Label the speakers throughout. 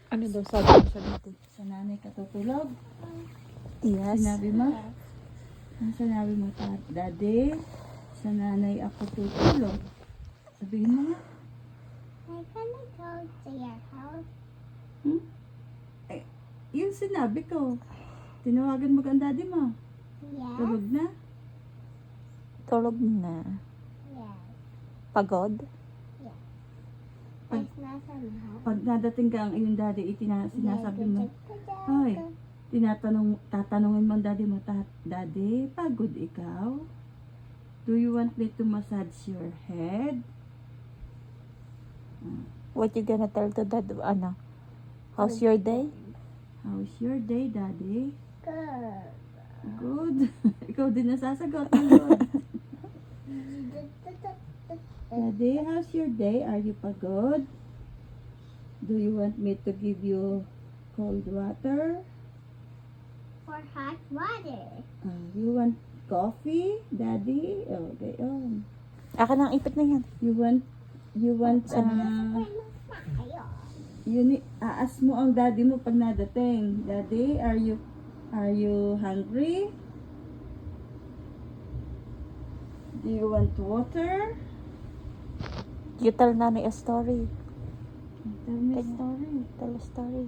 Speaker 1: Ano daw sabi mo sa dati?
Speaker 2: Sa nanay ka tutulog?
Speaker 1: Yes.
Speaker 2: Sinabi mo? Ano sinabi mo, Daddy? Sa nanay ako tutulog. Sabihin mo nga.
Speaker 3: I'm gonna go to your house.
Speaker 2: Hmm? Eh, yun sinabi ko. Tinawagan mo kang daddy mo.
Speaker 3: Yes.
Speaker 2: Tulog na?
Speaker 1: Tulog na.
Speaker 3: Yes.
Speaker 1: Pagod?
Speaker 3: It's not from home.
Speaker 2: Pag nadating ka ang iyong daddy, sinasabi mo, Hoy, tatanungin mo ang daddy mo, Daddy, pagod ikaw? Do you want me to massage your head?
Speaker 1: What you gonna tell to dad? Ano? How's your day?
Speaker 2: How's your day, Daddy?
Speaker 3: Good.
Speaker 2: Good. Ikaw din nasasagot ng good. Daddy, how's your day? Are you pagod? Do you want me to give you cold water?
Speaker 3: For hot water.
Speaker 2: You want coffee, Daddy? Okay. Oh.
Speaker 1: Akin ang ipit na yan.
Speaker 2: You want aas mo ang daddy mo pag nadating. Daddy, are you hungry? Do you want water?
Speaker 1: You tell nanay a story.
Speaker 2: Tell me a story.
Speaker 1: Tell a story.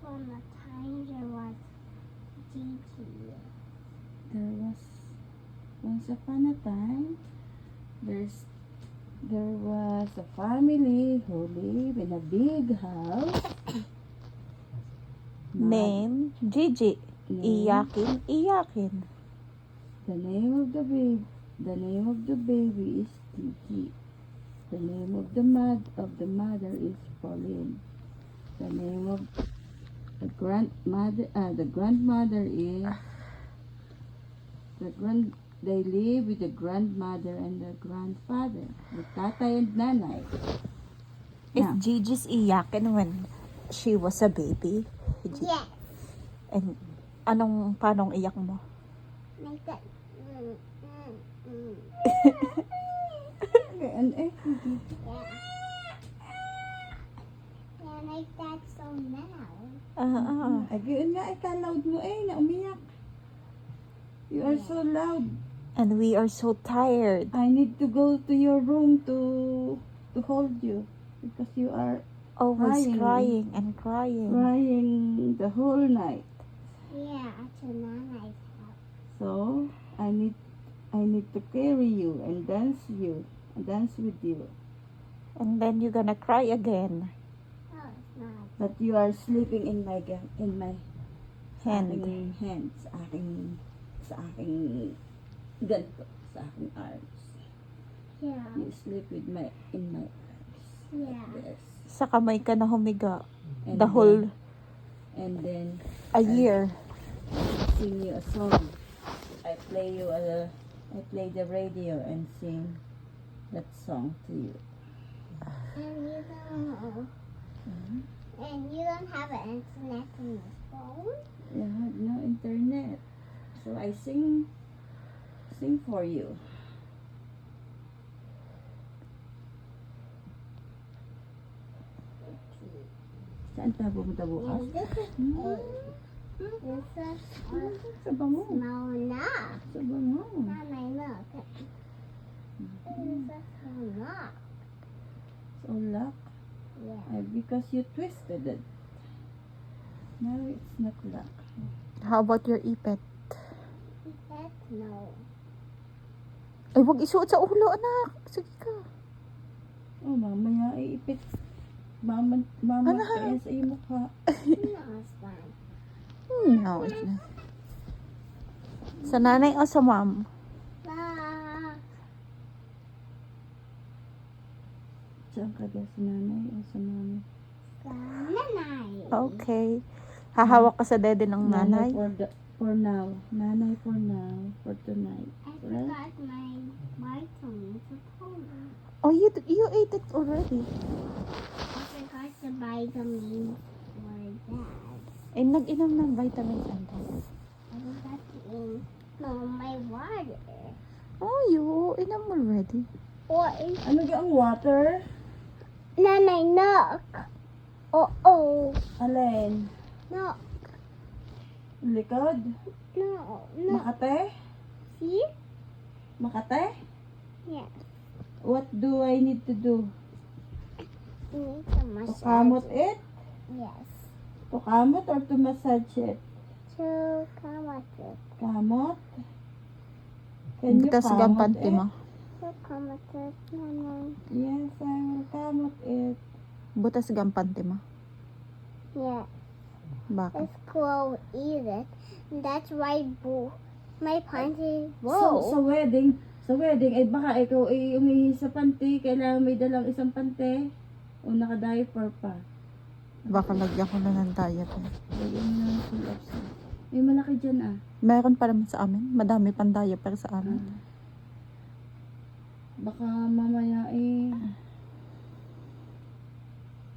Speaker 3: From the time there was Gigi.
Speaker 2: There was once upon a time there was a family who lived in a big house.
Speaker 1: Name, Gigi.
Speaker 2: Name.
Speaker 1: Iyakin.
Speaker 2: The name of the baby is Gigi. The name of the mother is Pauline. The name of the grandmother is they live with the grandmother and the grandfather, the tatay and nanay.
Speaker 1: Is
Speaker 2: Yeah.
Speaker 1: Gigi's iyakin when she was a baby?
Speaker 3: Yes.
Speaker 1: And paanong iyak mo?
Speaker 3: Like that.
Speaker 2: Okay, and
Speaker 3: Yeah. Yeah, like that so loud.
Speaker 2: again nga, loud mo na umiyak. You are so loud.
Speaker 1: And we are so tired.
Speaker 2: I need to go to your room to hold you because you are
Speaker 1: Always
Speaker 2: Crying. crying the whole night.
Speaker 3: Yeah, to Nana's house.
Speaker 2: So I need to carry you and dance with you.
Speaker 1: And then you're gonna cry again.
Speaker 3: No, it's not.
Speaker 2: But you are sleeping in my
Speaker 1: Hand.
Speaker 2: aking hands, sa aking ganito, sa aking arms.
Speaker 3: Yeah.
Speaker 2: You sleep in my arms.
Speaker 3: Yeah.
Speaker 2: Yes.
Speaker 1: Sa kamay ka na humiga.
Speaker 2: And
Speaker 1: The whole
Speaker 2: and then
Speaker 1: a year.
Speaker 2: sing you a song. I play the radio and sing that song to you.
Speaker 3: And you don't. And you don't have an internet in your phone?
Speaker 2: You have no internet. So I sing for you. Saan tayo pumunta bukas?
Speaker 3: And this is
Speaker 2: Sa bango.
Speaker 3: small knock.
Speaker 2: Sa bango.
Speaker 3: Nanay, look. This is a small knock.
Speaker 2: So luck.
Speaker 3: Yeah.
Speaker 2: Because you twisted it. No, it's not luck.
Speaker 1: How about your ipet?
Speaker 3: That no.
Speaker 1: Ay, wag isuot sa ulo, anak. Sige ka.
Speaker 2: Oh, mamaya iipit. Mama kaya sa iyong mukha.
Speaker 3: No, it's fine.
Speaker 1: No, it's not. Sa nanay o sa mom?
Speaker 3: Ah.
Speaker 2: Saan ka ba? Sa nanay o sa mami?
Speaker 3: Nanay.
Speaker 1: Okay. Hahawak ka sa dede ng nanay?
Speaker 2: For now. Nanay for now. For tonight.
Speaker 3: I
Speaker 2: Right?
Speaker 3: forgot my vitamins at home.
Speaker 1: Oh, you ate it already.
Speaker 3: I forgot the vitamins for Dad.
Speaker 1: Eh, nag-inom ng vitamins and
Speaker 3: I forgot to eat my water.
Speaker 1: Oh, you inom already.
Speaker 3: Or is
Speaker 2: Ano yung water?
Speaker 3: Nanay, look. Oh.
Speaker 2: Alin?
Speaker 3: No.
Speaker 2: Likod?
Speaker 3: No.
Speaker 2: Makate?
Speaker 3: See?
Speaker 2: Makate?
Speaker 3: Yes.
Speaker 2: What do I need to do?
Speaker 3: You need to
Speaker 2: To
Speaker 3: massage
Speaker 2: kamot
Speaker 3: it.
Speaker 2: it?
Speaker 3: Yes.
Speaker 2: To kamot or to massage it?
Speaker 3: To kamot it.
Speaker 2: Kamot? Can you
Speaker 1: Butas
Speaker 2: kamot
Speaker 1: gampante
Speaker 2: it?
Speaker 1: mo.
Speaker 3: To kamot it, Mama.
Speaker 2: Yes, I will kamot it.
Speaker 1: Butas gampante mo.
Speaker 3: Yeah.
Speaker 1: Bakit?
Speaker 3: Let's go eat it. And that's why my panty.
Speaker 2: Sa wedding, ay baka ikaw ay umihi sa panty, kailangan may dalang isang panty. O naka-diaper pa.
Speaker 1: Baka lagyan ko na ng diet.
Speaker 2: Lagyan mo na ng pull-ups. May malaki dyan ah.
Speaker 1: Meron pa naman sa amin. Madami pang diaper sa amin.
Speaker 2: Baka mamaya eh,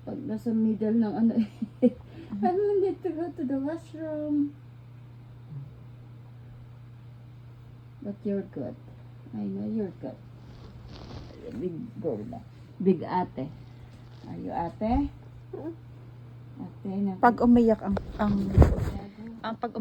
Speaker 2: pag nasa middle ng ano eh, I will need to go to the washroom. But you're good. I know you're good. Big girl na. Big ate. Are you ate? Ate na.
Speaker 1: Pag umiyak ang pag